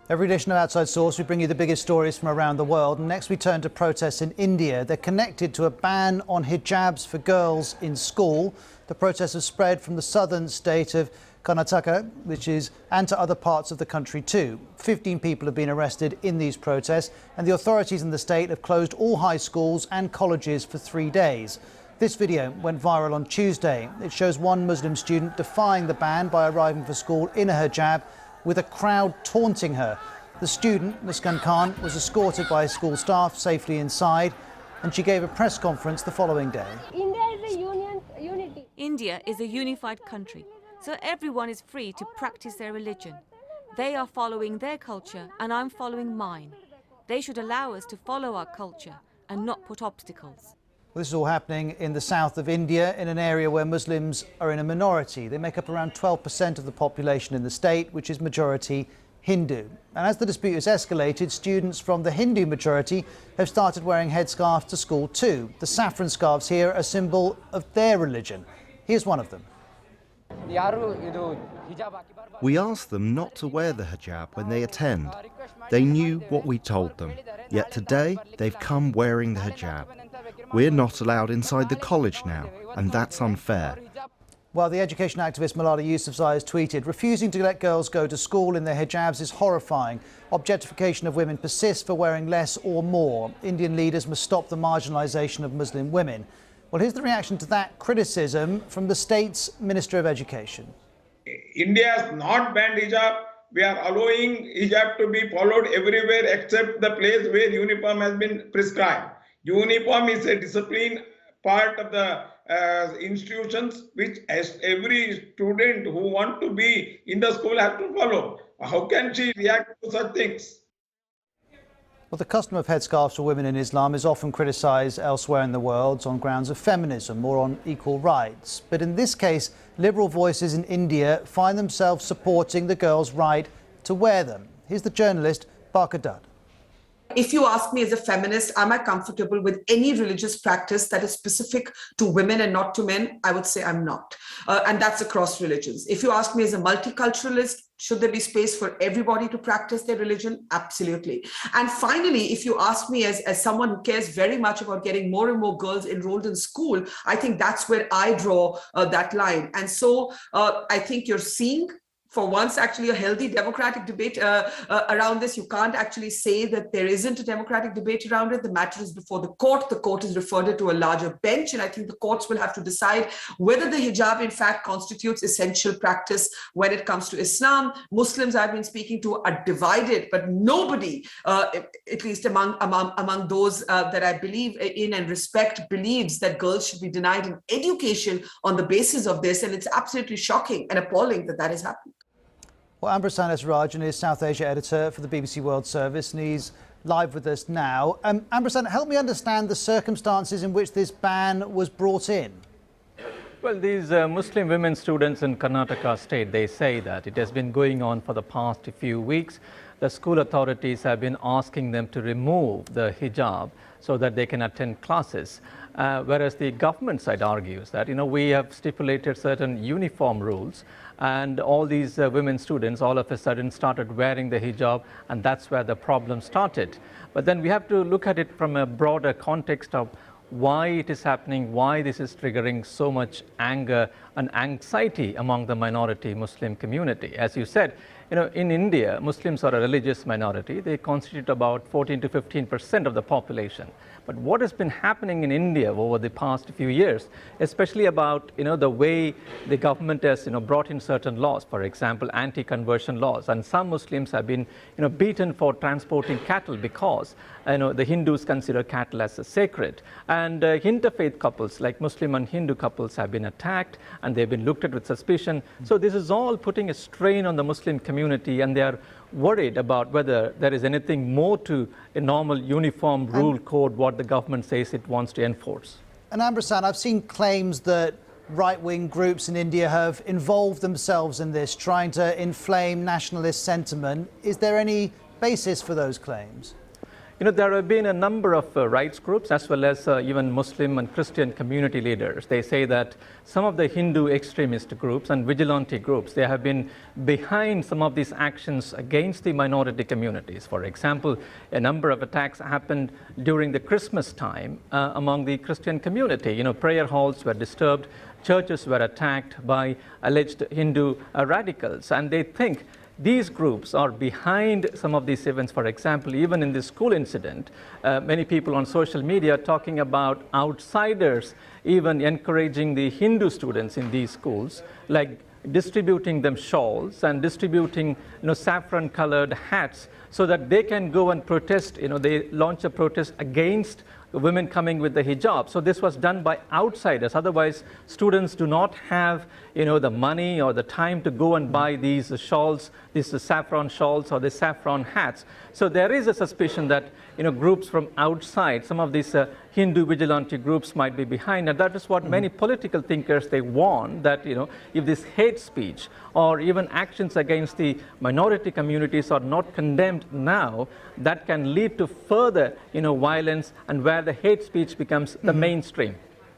Every edition of Outside Source, we bring you the biggest stories from around the world. And next we turn to protests in India. They're connected to a ban on hijabs for girls in school. The protests have spread from the southern state of Karnataka, and to other parts of the country too. 15 people have been arrested in these protests, and the authorities in the state have closed all high schools and colleges for 3 days. This video went viral on Tuesday. It shows one Muslim student defying the ban by arriving for school in a hijab, with a crowd taunting her. The student, Muskan Khan, was escorted by school staff safely inside, and she gave a press conference the following day. India is a unified country, so everyone is free to practice their religion. They are following their culture and I'm following mine. They should allow us to follow our culture and not put obstacles. This is all happening in the south of India, in an area where Muslims are in a minority. They make up around 12% of the population in the state, which is majority Hindu. And as the dispute has escalated, students from the Hindu majority have started wearing headscarves to school too. The saffron scarves here are a symbol of their religion. Here's one of them. We asked them not to wear the hijab when they attend. They knew what we told them. Yet today, they've come wearing the hijab. We're not allowed inside the college now, and that's unfair. Well, the education activist Malala Yousafzai has tweeted, refusing to let girls go to school in their hijabs is horrifying. Objectification of women persists for wearing less or more. Indian leaders must stop the marginalisation of Muslim women. Well, here's the reaction to that criticism from the state's Minister of Education. India has not banned hijab. We are allowing hijab to be followed everywhere except the place where uniform has been prescribed. Uniform is a discipline part of the institutions which every student who want to be in the school has to follow. How can she react to such things? Well, the custom of headscarves for women in Islam is often criticised elsewhere in the world on grounds of feminism or on equal rights. But in this case, liberal voices in India find themselves supporting the girls' right to wear them. Here's the journalist Barker Dutt. If you ask me as a feminist, am I comfortable with any religious practice that is specific to women and not to men? I would say I'm not. And that's across religions. If you ask me as a multiculturalist, should there be space for everybody to practice their religion? Absolutely. And finally, if you ask me as someone who cares very much about getting more and more girls enrolled in school, I think that's where I draw that line. And so I think you're seeing, for once, actually a healthy democratic debate around this. You can't actually say that there isn't a democratic debate around it. The matter is before the court. The court has referred it to a larger bench, and I think the courts will have to decide whether the hijab in fact constitutes essential practice when it comes to Islam. Muslims I've been speaking to are divided, but nobody, at least among those that I believe in and respect, believes that girls should be denied an education on the basis of this, and it's absolutely shocking and appalling that that has happened. Well, Ambrasan Esrajan is South Asia editor for the BBC World Service, and he's live with us now. Ambrasan, help me understand the circumstances in which this ban was brought in. Well, these Muslim women students in Karnataka state, they say that it has been going on for the past few weeks. The school authorities have been asking them to remove the hijab so that they can attend classes. Whereas the government side argues that, we have stipulated certain uniform rules, and all these women students all of a sudden started wearing the hijab, and that's where the problem started. But then we have to look at it from a broader context of why it is happening, why this is triggering so much anger and anxiety among the minority Muslim community. As you said, in India, Muslims are a religious minority. They constitute about 14 to 15% of the population. But what has been happening in India over the past few years, especially about the way the government has brought in certain laws, for example, anti-conversion laws, and some Muslims have been beaten for transporting cattle because the Hindus consider cattle as sacred, and interfaith couples like Muslim and Hindu couples have been attacked and they've been looked at with suspicion. So this is all putting a strain on the Muslim community, and they are worried about whether there is anything more to a normal uniform rule code what the government says it wants to enforce. And Ambrasan, I've seen claims that right-wing groups in India have involved themselves in this, trying to inflame nationalist sentiment. Is there any basis for those claims? There have been a number of rights groups as well as even Muslim and Christian community leaders. They say that some of the Hindu extremist groups and vigilante groups, they have been behind some of these actions against the minority communities. For example, a number of attacks happened during the Christmas time among the Christian community. Prayer halls were disturbed, churches were attacked by alleged Hindu radicals, and they think these groups are behind some of these events. For example, even in this school incident, many people on social media talking about outsiders even encouraging the Hindu students in these schools, like distributing them shawls and distributing saffron colored hats so that they can go and protest. They launch a protest against women coming with the hijab. So this was done by outsiders. Otherwise, students do not have the money or the time to go and buy these shawls, these saffron shawls or the saffron hats. So there is a suspicion that groups from outside, some of these Hindu vigilante groups might be behind, and that is what many political thinkers, they warn, that if this hate speech or even actions against the minority communities are not condemned now, that can lead to further violence, and where the hate speech becomes the mainstream.